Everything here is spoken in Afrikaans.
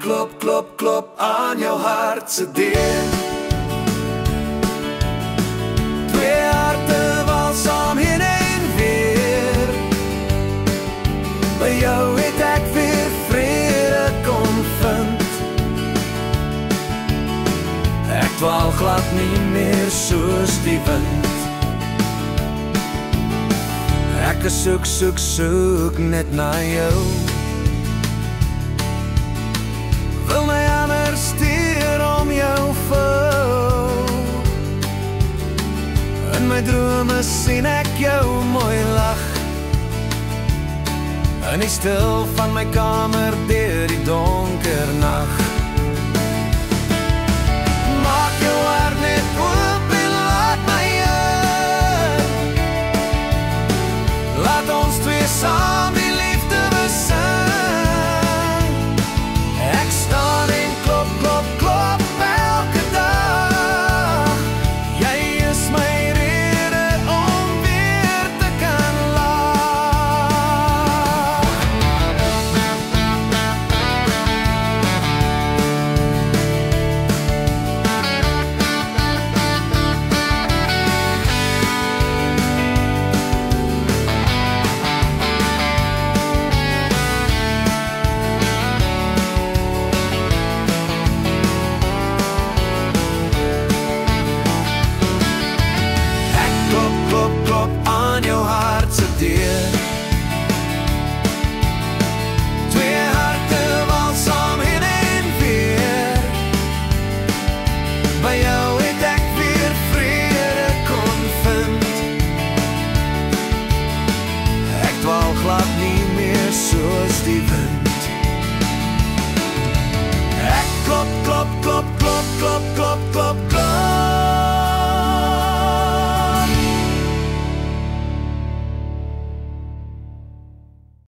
klop, klop, klop aan jou hart se deur. Twee harte wal saam heen en weer. By jou het ek weer vrede kon vind. Ek dwaal glad nie meer soos die wind. Ek soek, soek, soek net na jou. Wil my hammer stuur om jou vou. In my drome sien ek jou mooi lag. In die stil van my kamer deur die donker nag.